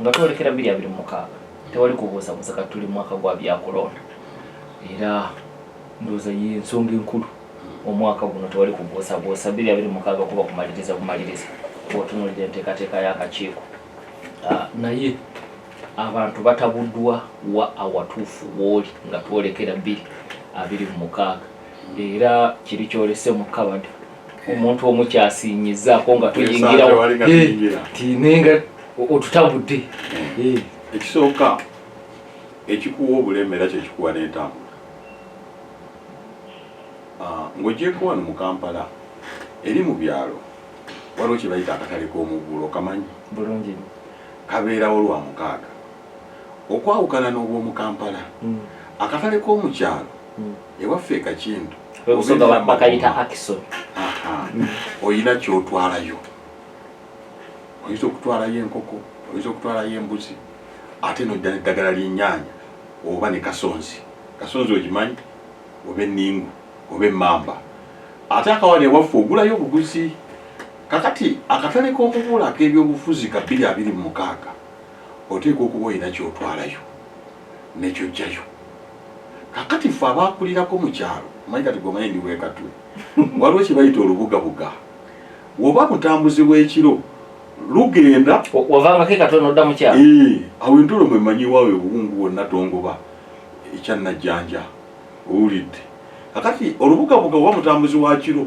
nga twolekera 2026 tewali kubuusabuusa kati tuli mwaka gwa bya corona era ndooza y'ensonga enkulu omwaka guno tewali kubuusabuusa 2026 kuba kumaliriza bw'otunuulira enteekateeka y'akakiiko naye abantu batabuddwa wa awatuufu w'oli nga twolekera 2026 era kiri kyolese mu kabadi omuntu omu kyasinyizaako nga tuyingirawo tinenga otutabudde ekisooka ekikuwa obuleme era kyekikuwa n'entambula ng'ogyeko wano mu Kampala eri mu byalo waliwo kye bayita akatale k'omugulo okamanyi bulungi kabeerawo lwa mukaaga okwawukana n'obw'omu Kampala akatale k'omukyalo ewaffe e Kakindu bakayita Ackson oyina kyotwalayo oyinza okutwalayo enkoko oyinza okutwalayo embuzi ate n'ojja n'eddagala ly'ennyaanya oba ne kasonzi ogimanyi oba enningu oba emmamba ate akawana ewaffe ogulayo obuguzi kakati akatale k'omubuulo ak'ebyobufuzi ka 2026 oteekwa okuba oyina kyotwalayo nekyojjayo kakati ffe abaakulirako mu kyalo manyi kati gomanyi ndi weekatwe waliwo kye bayita olubugabuga woba mutambuzi w'ekiro lugenda wavangako ekatono odda mu kyalo awo entolo mwe manyiwaawe obuwungu wonna tongoba ekyannajjanja owulidde kakati olubugabuga oba mutambuzi wa kiro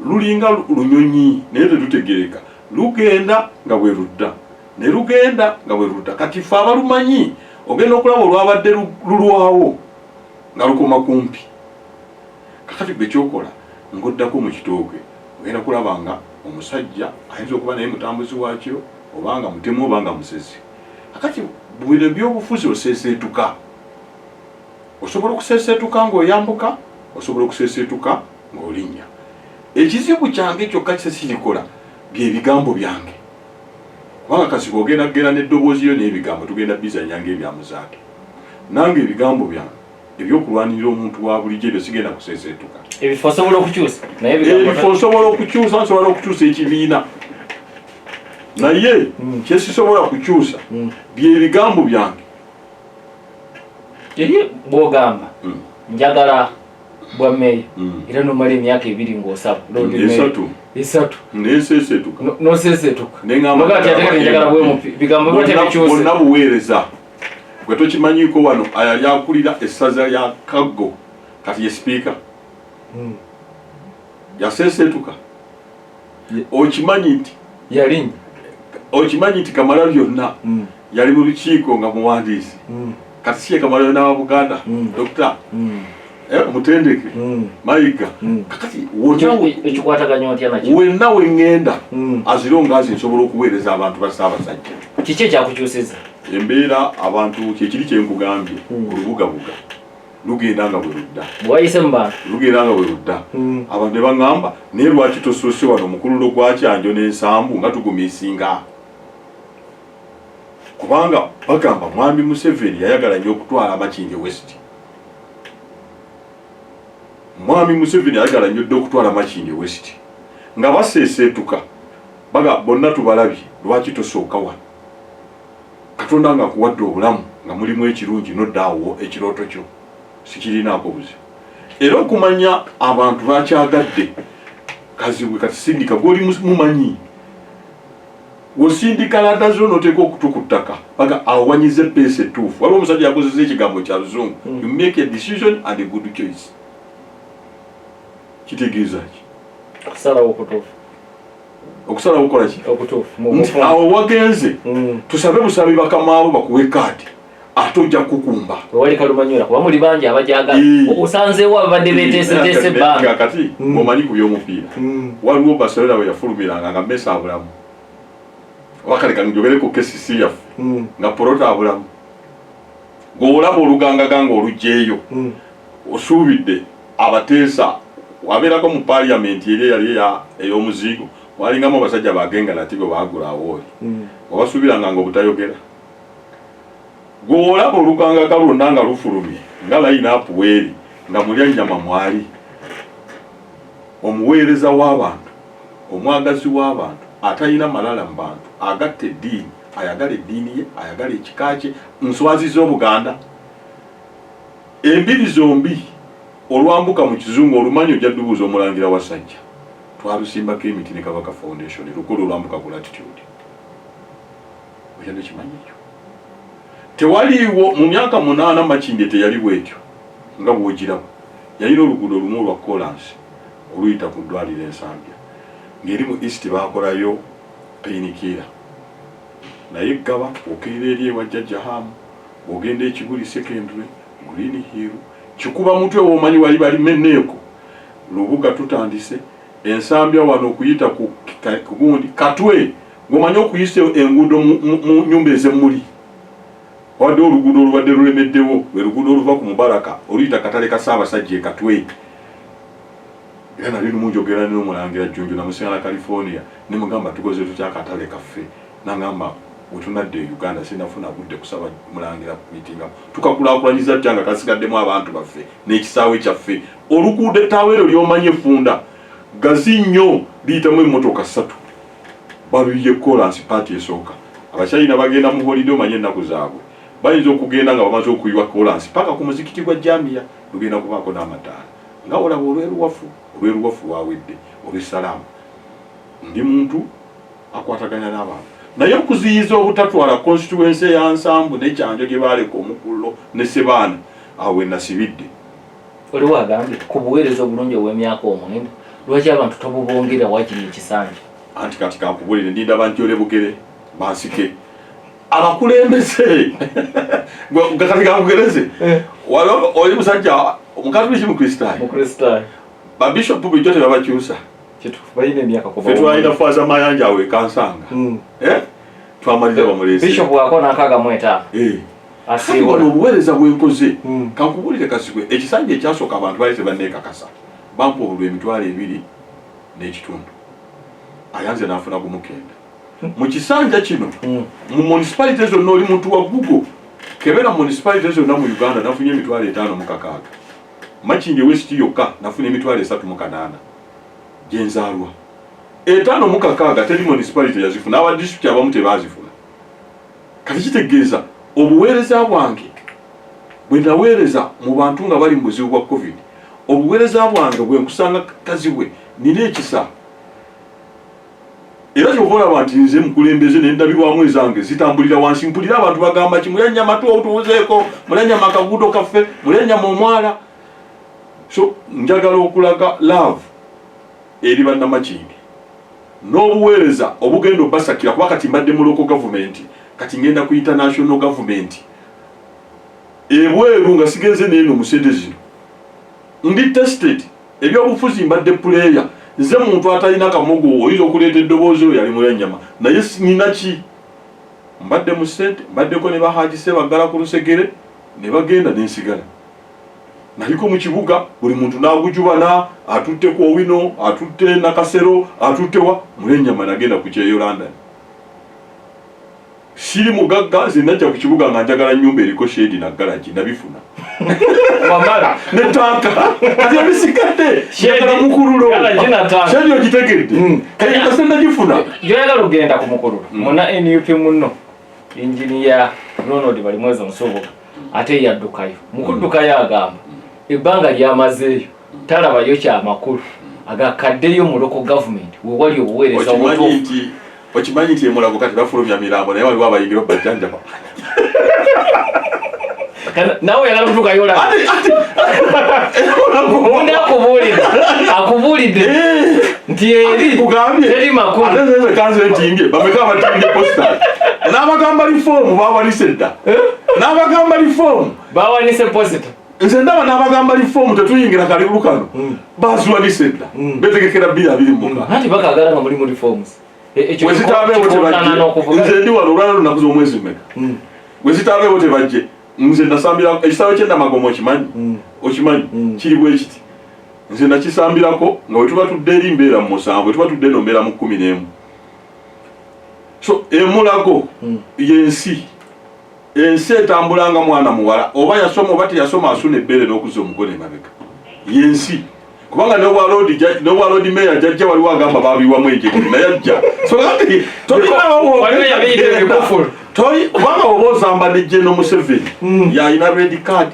lulinga lunyonyi naye tetutegereka lugenda nga bwe ludda ne lugenda nga bwe ludda kati ffe abalumanyi ogenda okulaba olwabadde lulwawo nga lukoma kumpi kakati gwe kyokola ng'oddako mu kitooke ogenda kulaba nga omusajja ayinza okuba naye mutambuzi wakiro obanga mutemu obanga musezi kakati bwino byobufuzi oseeseetuka osobola okuseeseetuka ng'oyambuka osobola okuseeseetuka ng'olinnya ekizibu kyange kyokka kisirikola byebigambo byange kubanga kasiko ogenda kugenda n'eddoboozi yo n'ebigambo tugenda bizanyanga ebyamuzaake nange ebigambo byange ebyokulwanirira omuntu wa bulijjo ebyo sigenda kuseeseetuka ebifo osobola okukyusa ebifo osobola okukyusa nsobola okukyusa ekibiina naye kyesisobola kukyusa byebigambo byange bwogamba njagala bwa meeya era nomala emyaka 2 ng'osaba esatu neseeseetuka noseeseetuka njagala bwemupi bigambo byotebikyusa bonna buweereza gwe tokimanyiiko wano ayali akulira essaza lya Kaggo kati ye sipiika yaseeseetuka okimanyi nti Kamalabyonna yali mu lukiiko nga muwandiisi kati si ye Kamalabyonna wa Buganda Dr. Mutendeke Mayiga kakati wenna wengenda azironga azi nsobola okuweereza abantu ba Ssaabasajja kiki ekyakukyusiza embeera abantu kyekiri kyenkugambye olubugabuga lugenda nga bwe ludda bwayise mu bantu lugenda nga bwe ludda abantu ne baŋŋamba naye lwaki tosoose wano omukululo gwa Kyanjo n'ensambu nga tugumiisinga kubanga bagamba mwami Museveni yayagala nnyo okutwala Makindye West mwami Museveni yayagala nnyo dde okutwala Makindye West nga baseeseetuka baga bonna tubalabye lwaki tosooka wano Katonda nga kuwadde obulamu nga mulimu ekirungi noddaawo ekirooto kyo sikirinaako buzibu era okumanya abantu bakyagadde kazibwe kati sindika gwoli mumanyi wosindika lada zo noteeka okutu ku ttaka baga awanyize peesi ettuufu waliwo omusajja yakozesa ekigambo kya luzungu you make a decision and a good choice kitegeeza ki okusalawo okutuufu okusalawo okukola ki okutuufu awo wagenze tusabe busabe bakamaabo bakuwe kaadi ate ojja kukumba wali kalumanyula kuba muli bangi abajagala osanzeewo abadde beeteeseteese ebbanga kati omanyi ku by'omupiira waliwo Barcelona we yafulumiranga nga Messi abulamu wakaleka njogereko KCC yaffe nga Porota abulamu ng'olaba olugangaganga olugjeeyo osuubidde abateesa wabeerako mu paaliyamenti eri eyali ey'omuzigo walingamu abasajja bagenga natigo baagula awooli obasuubiranga ng'obutayogera gw'olaba olugangaga lwonna nga lufulumye nga layinaapu weeri nga mulya nnyama mwali omuweereza w'abantu omwagazi w'abantu atalina malala mu bantu agatta eddiini ayagala eddiini ye, ayagala ekika kye, nswazi z'Obuganda. Embiri zombi olwambuka mu kizungu olumanyi ojja dubuuza Omulangira Wasajja. Twalusimbako emiti ne Kabaka Foundation lukulu olwambuka ku latitude. Ojja nekimanyi ekyo. Tewaliiwo mu myaka 8 Makindye teyali bwetyo nga bw'ogiraba. Yalina oluguudo lumu lwa kolansi oluyita ku ddwaliro Ensambya. Ng'eri mu East baakolayo painkiller. Naye Gaba okirira eri ewa Jjajja Hamu, ogenda Ekibuli Secondary, Green Hill, kikuba mutwe w'omanyi wali bali menneeko. Lubuga tutandise, Ensambya wano okuyita ku gundi, Katwe, ng'omanyi okuyisa enguudo mu nnyumba ez'emmuli. Wadde oluguudo olubadde lulemeddewo, lwe luguudo oluva ku Mubaraka, oluyita Katale ka Ssaabasajja e Katwe. Era nali lumu njogera n'Omulangira Jjunju namusiŋala California, ne mugamba tukoze tutya akatale kaffe. N'angamba bwe tunadde e Uganda sinafuna budde kusaba Mulangira mitinga. Tukakulaakulanyiza tutya nga kasigaddemu abantu baffe n'ekisaawe kyaffe. Oluguudo ettaawo eryo ly'omanyi effunda gazi nnyo liyitamu emmotoka 3. Baluyiye kolansi paati esooka. Abakyayina bagenda mu holiday omanye ennaku zaabwe. Bayinza okugenda nga bamaze okuyiwa kolansi paka ku muzikiti gwa Jamia lugenda kubaako n'amataala. Nga olaba olw'eruwafu lwawedde olw'essalaamu. Ndi muntu akwataganya n'abantu. Naye okuziyiza obutatwala constituency ya Nsambu ne Kyanjo gye baaleka Omukullo ne Sebaana awo we nasibidde. Oliwo agambye ku buweereza obulungi obw'emyaka 9 lwaki abantu tobubongera wakiri ekisanja. Anti kati kankubulire ndindaba nti ole Bugere bansike abakulembeze gakati kankugereze oli musajja omukatuliki mukristaayo babishopu bijjo tebabakyusa balina emyaka fe twalina Faaza Mayanja awe Kansanga twamalira bamulesi Bishop wako n'akaaga asiiwa obuweereza bwenkoze kankubulire kasigwe ekisanja ekyasooka abantu baali tebanneekakasa bampa obulwa emitwalo 2 n'ekitundu ayanze n'afuna gumukenda mu kisanja kino mu municipality zonna oli muntu wa Google kebera municipality zonna mu Uganda nafunye emitwalo 5 Makindye West yokka nafuna emitwalo 38 gyenzaalwa 5 teri municipality yazifuna aba district abamu tebazifuna. Kati kitegeeza obuweereza bwange bwe naweereza mu bantu nga bali mu buzibu bwa COVID, obuweereza bwange bwe nkusanga kaziwe nina ekisa. Era kyovola abantu nze mukulembeze n'endabirwamu ezange zitambulira wansi mpulira abantu bagamba ki mulya nnyama otuwuzeeko, mulya nnyama akaguudo kaffe, mulya nnyama omwala. So njagala okulaga love eri bannamakindi n'obuweereza obugenda obbasakira kuba kati mbadde mu local government kati ngenda ku international government ebweru nga sigenze neeno mu sente zino ndi tested ebyobufuzi mbadde player nze muntu atalina kamogo oyinza okuleeta eddoboozi oyo yali mulya nnyama naye nina ki mbadde mu sente mbaddeko ne bahagise baggala ku lusegere ne bagenda n'ensigala naliko mu kibuga buli muntu n'agujubana atutte ku Owino atutte Nakasero atutte wa mulya nnyama nagenda ku kyeyo London siri mugagga nze najja ku kibuga nga njagala nnyumba eriko shedi na garage nabifuna wamala ne tanka kati ebisigadde njagala mukululo shedi ogitegedde kati kasenda gifuna njagala lugenda ku mukululo muna NUP munno engineer Ronald Balimwezi Musoboka ate yaddukayo mukuddukayo agamba ebbanga lyamazeeyo talabayo kyamakulu agakaddeyo mu local government we wali obuweereza obutuufu. Okimanyi nti Emulago kati bafulumya mirambo naye waliwo abayingira bajjanjaba nawe yagala kutuukayo olaba akubuulidde nti eri makulu ate nze kanze ntinge bameka abatinge postal n'abagamba lifoomu bawanise dda n'abagamba lifoomu bawanise posita nze ndaba n'abagamba lifoomu tetuyingira kalibu kano baziwanise dda betegekera 2 anti bakagala nga mulimu reforms wezitabeewo tebajje nze ndi wano olwala lunaku z'omwezi mmeka wezitabeewo tebajje nze nasambira ekisaawe ky'Ennamagomo okimanyi kiri bwe kiti nze nakisambirako nga wetuba tudde eri mbeera mu 7 wetuba tudde eno mbeera mu 11 so Emulago yensi ensi etambulanga mwana muwala oba yasoma oba teyasoma asuna ebbere n'okuzza omukono emabega yensi kubanga no walodi mayor jajja waliwo agamba babiwamu enjegere naye ajja so kati kubanga oba ozamba ne General Museveni yalina red card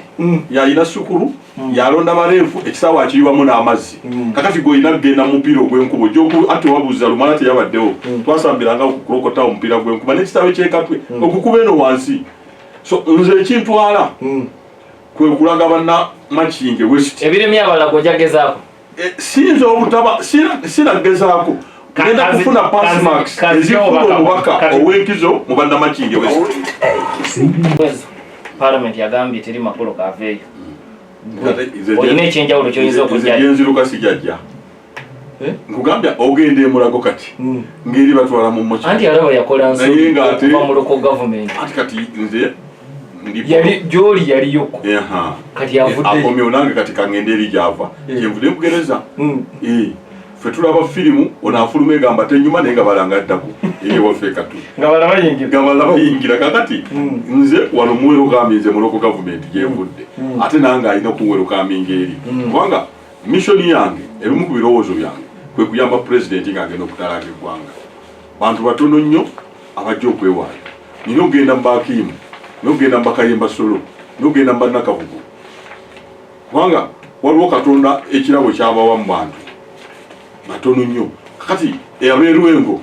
yalina sukulu yalonda mareefu ekisaawa akiyiwamu n'amazzi kakati gwolina kugenda mupiira ogw'enkubo ate wabuuza lumala teyabaddewo twasambiranga okukulokota omupiira gw'enkuba n'ekitabo kyekatwe okukuba eno wansi so nze ekintwala kwe kulaga banna Makinge West ebirimi abalala gojagezaako sinza obutaba sinagezaako ngenda kufuna pass marks ezifuna omubaka ow'enkizo mu banna Makinge West. Parliament yagambye teri makulu kaveeyo olina ekyenjawulo kyoyinza okujjayenziruka sijajja nkugambya ogenda emulago kati ngeri batwala mu moki anti alaba yakola nsuva mu local government anti kati nze gyoli yaliyoko kati akomyewo nange kati kangende eri gyava kyenvudde mugereza ffe tulaba firimu ono afuluma egamba tenyuma naye nga balanga addako ewaffe katu nga balala bayingira kakati nze wano muwerukambi nze mu local government gyenvudde ate nange alina okuwerukaminga eri kubanga missioni yange ebimu ku birowoozo byange kwe kuyamba pulezidenti ng'agenda okutalaaga eggwanga bantu batono nnyo abajja okwewaayo nina okugenda mu bakiimu nogenda mbakayemba solo nogenda mbannakabugo kubanga waliwo Katonda ekirabo kyabawa mu bantu batono nnyo kati abeerwengo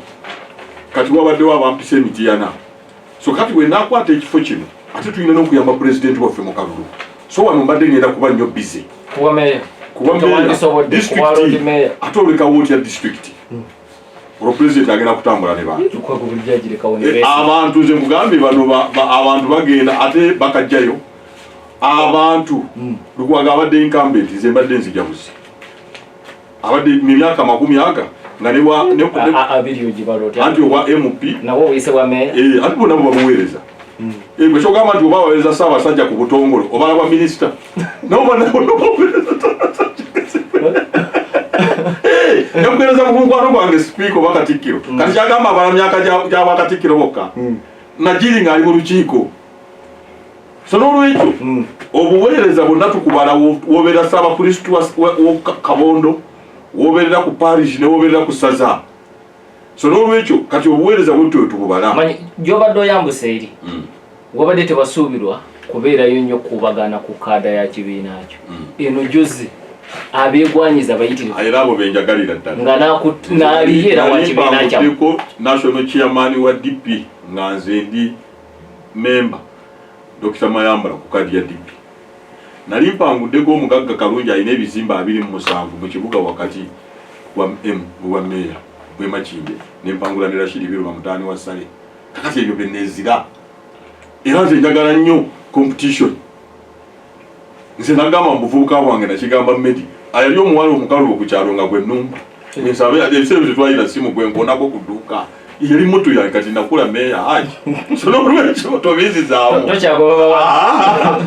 kati wabaddewo abampisa emitiyana so kati bwe naakwata ekifo kino ate tulina n'okuyamba pulezidenti waffe mu kalulu so wano mbadde ngenda kuba nnyo bize kuba meeya disitulikiti ate olekawo otya disitulikiti olwo pulezidenti agenda kutambula ne bantu abantu nze mugambye bano abantu bagenda ate bakajjayo abantu lukwaga abadde incumbent nze mbadde nzijabuzi abadde mu myaka 40 nga anti owa MP ate bo nabo bamuweereza bwe kyogamba nti oba baweereza Ssaabasajja ku butongole obala bwa minisita nabo namugereza ku mukwano gwange sipiika oba Katikkiro kati kyagamba abala myaka gyaba Katikkiro bokka Najiri ng'ali mu lukiiko so n'olwekyo obuweereza bwonna tukubala wobeera Ssaabakrisitu wa Kabondo wobeerera ku parish ne wobeerera ku ssaza so n'olwekyo kati obuweereza bwetwe tububala manyi gy'obadde oyambuse eri wabadde tebasuubirwa kubeerayo nnyo kubagana ku kaada ya kibiina kyo eno juzi abeegwanyiza bayitirivu era abo benjagalira ddala nga n'aliyeera wa kibiina kyamu national chairman wa DP nga nze ndi member Dr. Mayambala ku kaadi ya DP nali mpanguddeko omugagga Kalungi alina ebizimba 27 mu kibuga wakati wa meya bwe Makinge nempangula ne Rashid Biruma mutaani wa Sale kakati ebyo benezira era nze njagala nnyo competition nze nagamba muvubuka wange nakigamba Medi ayali omuwala omukalu okukyalo nga gwe nnumba nsabe ebiseera tetwalina simu gwe nkonako ku dduuka yali mutu yange kati nakula meya haji sono lwekyo tobizizaamu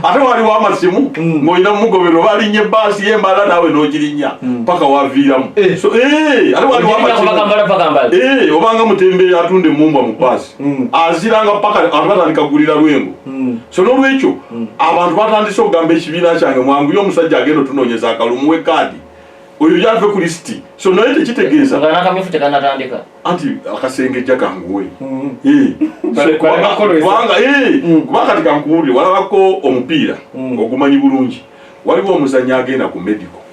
ate waliwo amasimu ng'olina mumugobero balinnya ebbaasi yembala naawe n'ogirinya paka waviiramu ate waliwo amasimu obanga mutembeeyi atunde emumbwa mu bbaasi aziranga paka abantu batandika kugulira Lwengo so n'olwekyo abantu batandise okugamba ekibiina kyange mwanguye omusajja agenda otunoonyeza akalumu w'ekkaadi oyo yave ku lisiti so naye tekitegeeza nga n'akamyufu tekanatandika anti akasengejja kanguwe kuba kati kankuwulire walabako omupiira ogumanyi bulungi waliwo omuzannyi agenda ku medical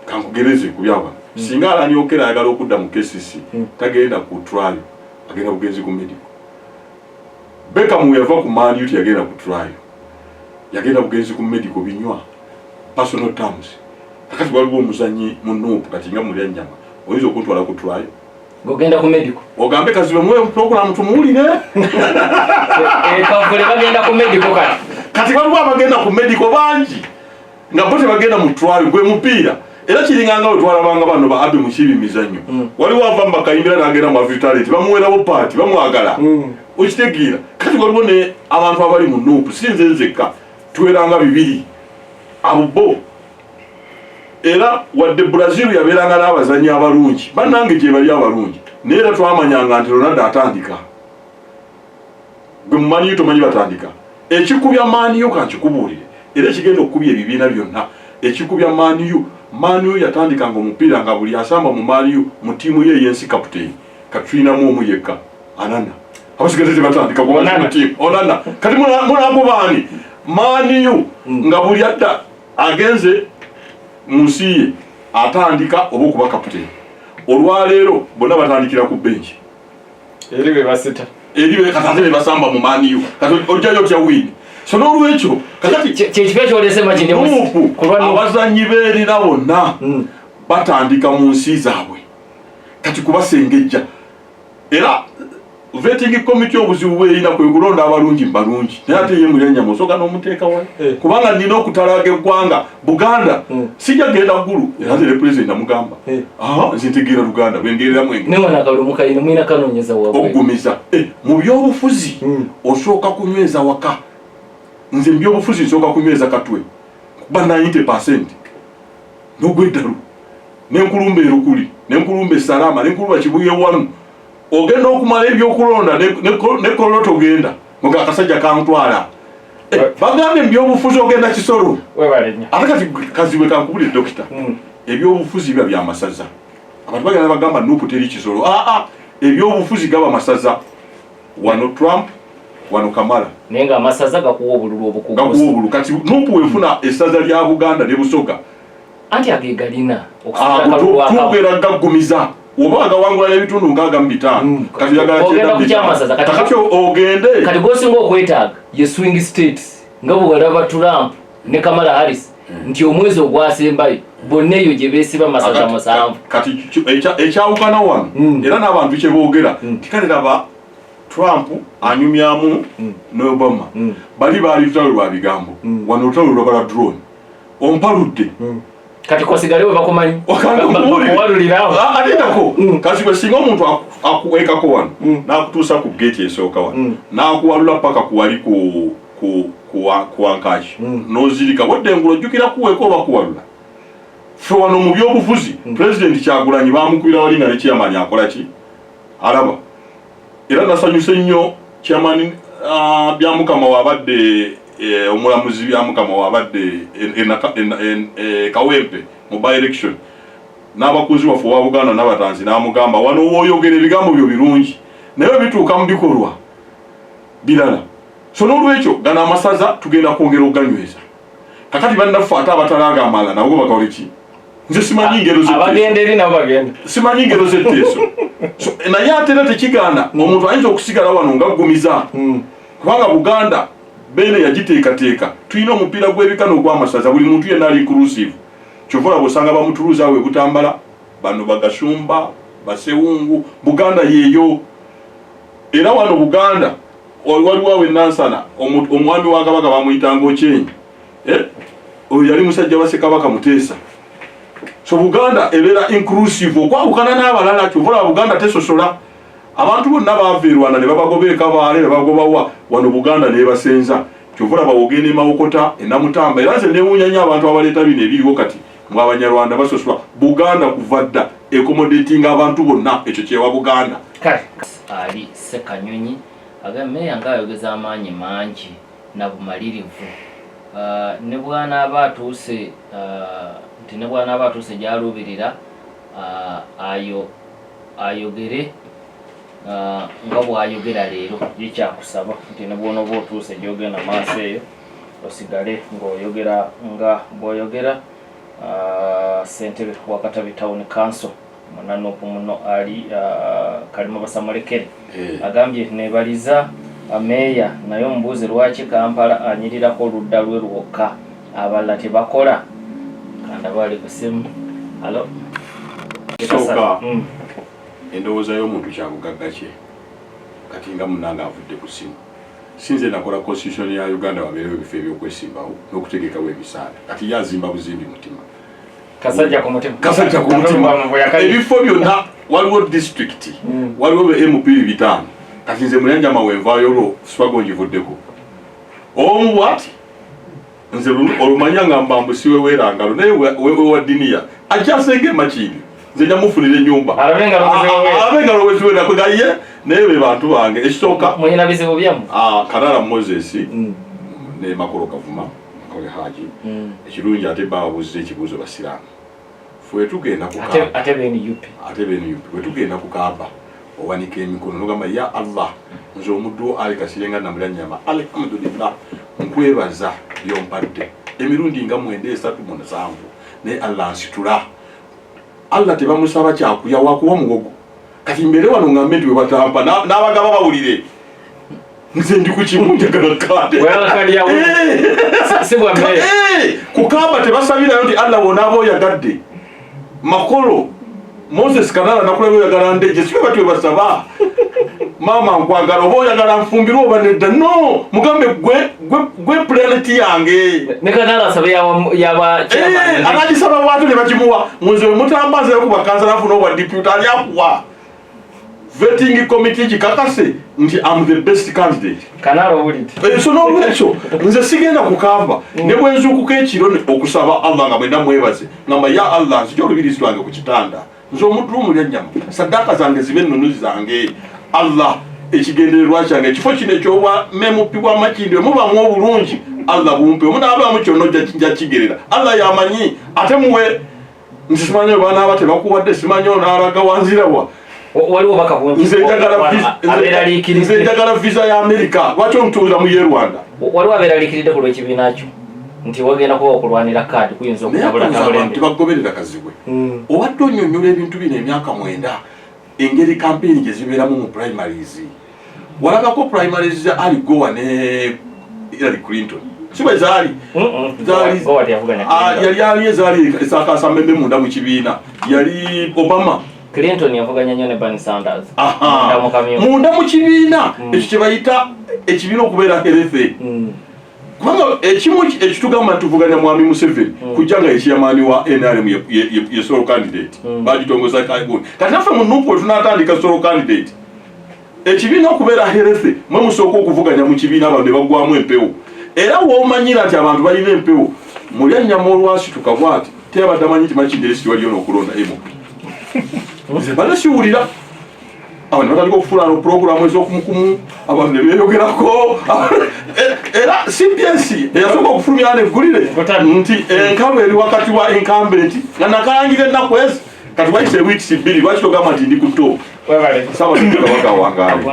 kankugereze ku byaba singa alani okera ayagala okudda mu KCC tagenda ku trial agenda bugenzi ku medical Beckham yava ku Man Utd yagenda ku trial yagenda bugenzi ku medical binywa personal terms kakati waliwo omuzannyi mu Nuupu kati nga mulya nnyama oyinza okuntwala ku trial ng'ogenda ku medical ogambe kazibe muwe program tumuwulire kavule bagenda ku medical kati waliwo abagenda ku medical bangi nga bo tebagenda mu trial gwe mupiira era kiringanga we twalabanga bano ba Abe Mukiibi mizannyo waliwo ava mbakayimbira n'agenda mu Vitality bamuweerawo paati bamwagala okitegeera kati waliwo ne abantu abali mu Nuupu sinze nzekka tuweranga 2 abo bo era wadde Brazil yabeeranga n'abazannyi abalungi bannange gye bali abalungi naye era twamanyanga nti Ronaldo atandika gwe mumanyi tomanyi batandika ekikubya maaniyo kankikubuulire era ekigenda okukubya ebibiina byonna ekikubya Man U yatandikanga omupiira nga buli asamba mu Man U mu tiimu ye yensi captain katulinamu omu yekka Anana abasigaze batandika ku tiimu Onana kati munago baani Man U nga buli adda agenze munsi ye atandika oba okuba captain olwaleero bonna batandikira ku bench eriwe basita eriwe katate basamba mu Man U kati ojayo kya win so n'olwekyo kakati kyekifo olesema kindi abazanyi beerina bonna batandika mu nsi zaabwe kati kubasengejja era vetting committee obuzibu bweyina kwe kulonda abalungi mbalungi naye ate ye mulenya musoka n'omuteeka wa kubanga nina okutalaga eggwanga Buganda sijja genda ggulu era nze ne president amugamba nze ntegeera Luganda bengerera mwenge newanakalumusayina mwina kanoonyeza wabwe okugumiza mu byobufuzi osooka kunyweza waka nze mu byobufuzi nsooka kunyweza katwe kuba 90% n'ogweddalu n'enkulumba erukuli n'enkulumba essalama n'enkulumba kibuye wanu ogenda okumala ebyokulonda ne koloto ogenda nga akasajja kantwala bagambye ebyobufuzi ogenda Kisoro ate kati kaziwe kankubulire dokita ebyobufuzi biba byamasaza abantu bagenda bagamba Nuupu teri Kisoro ebyobufuzi gaba masaza wano Trump wano Kamala nenga amasaza gakuwa obululu obukugusa kati Nuupu wefuna essaza lya Buganda ne Busoga anti agegalina okugera gagumiza oba agawangula n'ebitundu nkaaga mu bitaano kati kati ogende kati gosinga okwetaaga ye swing states nga bwewalaba Trump ne Kamala Harris nti omwezi ogwasembayo bonna eyo gye beesiba masaza 7 kati ekyawukana wano era n'abantu kye boogera tikale laba Trump anyumyamu ne Obama bali baali lutalo lwa bigambo wano lutalo lwabala drone ompaludde kati kosigalewe bakomanyi okuwalulirawo atendako kasi bwe singa omuntu akuwekako wano n'akutuusa ku gate esooka wano n'akuwalula paka kuwali ku Ankaji n'ozirika wadde engulu ojjukira kuweeka oba kuwalula fe wano mu byobufuzi President Kyagulanyi bamukubira wali nga ne chairman akola ki alaba era nasanyuse nnyo chairman byamukama wabadde omulamuzi byamukama wabadde Kawempe mu by election n'abakuzi wafu wa Buganda n'abatanzi n'amugamba wano woyogera ebigambo byo birungi naye bituuka mu bikolwa birala so n'olwekyo gana amasaza tugenda kwongera oganyweza kakati bannaffe ate abatalaga amala nabwo bakawole ki nze simanyi ngero abagenderi nabo bagenda simanyi ngero z'etteeso naye ate era tekigaana omuntu ayinza okusigala wano ngaggumiza kubanga Buganda bene yagiteekateeka tulina omupiira gw'ebikano gw'amasaza buli muntu yenna ali inclusive kyova bw'osanga bamutuluza we Butambala bano Bagashumba Basewungu Buganda yeeyo era wano Buganda waliwo awe Nansana omwami wa Kabaka bamuyitanga Ochenyi oyo yali musajja wa Ssekabaka Muteesa so Buganda ebeera inclusive okwawukana n'abalala kyova Buganda tesosola abantu bonna baveerwana ne babagoba ekabaale ne bagobawa wano Buganda ne basenza kyovula bawogene Mawokota enamutamba era nze newunyanya abantu abaleeta bino ebiriwo kati mwe Abanyarwanda basosolwa Buganda kuva dda accommodating abantu bonna ekyo kyewa Buganda ali Ssekanyonyi agameya ngayogeza amaanyi mangi na bumalirivu ne bwana abatuuse nti ne bwana abatuuse gyalubirira ayogere nga bwayogera leero yekyakusaba nti ne bwona oba otuuse gyogenda maaso eyo osigale ng'oyogera nga bw'oyogera ssentebe wa Katabi Town Council Munanuupu muno ali Kalima Basamulekere agambye nebaliza ameeya naye omubuuze lwaki Kampala anyirirako oludda lwe lwokka abalala tebakola kanda bali ku ssimu alo soka endowooza y'omuntu kyabugagga kye kati nga munnanga avudde ku ssimu sinze nakola constitution ya Uganda wabeerewo ebifo ebyokwesimbawo n'okutegekawo ebisaala kati yazimba buzimbi mutima kasajja ku mutima ebifo byonna waliwo district waliwo MP 5 kati nze Mulyanjama mawenvaayo olwo swago ngivuddeko omu bwati nze olumanya nga mbambusiwe weerangalo naye wewa diniya akyasenge makindi nze njamufunira ennyumba abenga lowezi wenakugaye naye be bantu bange ekisooka mulina bizibu byamu Kanala Moses ne Makolo Kavuma Ole Haji ekirungi ate babuze ekibuzo basiramu fwe tugenda ku ate beni yupi fwe tugenda ku Kaaba owanika emikono nogamba ya Allah nze omuddu ali kasirenga namula nyama alhamdulillah nkwebaza byompadde emirundi nga 9-3 ne Allah nsitula Allah tebamusaba kyakuya wakuwa mugogo kati mbere wano ngambe ndi webatampa n'abagaba bawulire nze ndi ku kimu njagala kade ku Kaaba tebasabirayo nti Allah wona abo yagadde makolo Moses kanala nakulayo yagala ndeje siwe batwe basaba mama nkwagala obo yagala mfumbiro obanedda no mugambe gwe planet yange ne kanala sabe yaba chairman anali saba watu ne bakimuwa muze mutambaze ku bakanza nafu no wa deputy ali akwa vetting committee jikakase nti I'm the best candidate kanala obuliti so no bwecho nze sigenda kukamba ne bwenzuku kekiro okusaba Allah nga mwenda mwebaze ngamba ya Allah nzijjo lubiri twange ku kitanda nzo omuntu omulya nyama sadaka zange zibe nnunuzi zange Allah ekigendererwa kyange ekifo kino ekyowa memupibwa makindi mubamu obulungi Allah bumpe omuntu abamu kyono jja kigerera Allah yamanyi ate muwe nsimanyo bana abate bakuwadde simanyo n'alaga wanzirawa waliwo bakabunzi nze njagala visa ya Amerika lwaki omutuuza mu ye Rwanda waliwo abeeraliikiridde ku lw'ekibiina kyo nti wagenda kuba okulwanira kaadi kuyinza okutabula kabulembe tebagoberera kazibwe obadde onnyonnyola ebintu bino emyaka 9 engeri kampeyini gye zibeeramu mu primaries walabako primaries za Ali Gowa ne Hillary Clinton sibe zaali yali ezaali esakasa mmembe munda mu kibiina yali Obama Clinton yavuganya nnyo ne Bernie Sanders munda mu kibiina ekyo kye bayita ekibiina okubeera healthy kubanga ekimu ekitugamba tuvuganya mwami Museveni kujanga ekyamaani wa NRM ye solo candidate bagitongoza kayibuni kati naffe mu nupu tunatandika solo candidate ekibiina okubeera healthy mwe musooka okuvuganya mu kibiina abantu ne bagwamu empewo era woomanyira nti abantu balina empewo mulya nnyama olwasituka bwati teyabadde amanyi timakindesi waliyo n'okulonda MOP nze bana siwulira abantu batandika okufunaano puroguramu ez'okumukumu abantu ne beeyogerako era CPS eyasooka okufulumya neggulire nti enkalu eri wakati wa incumbent nga nakalangira ennaku ezi kati wayise weeks 2 lwaki togamba nti ndi ku top sabatikabaka wangaale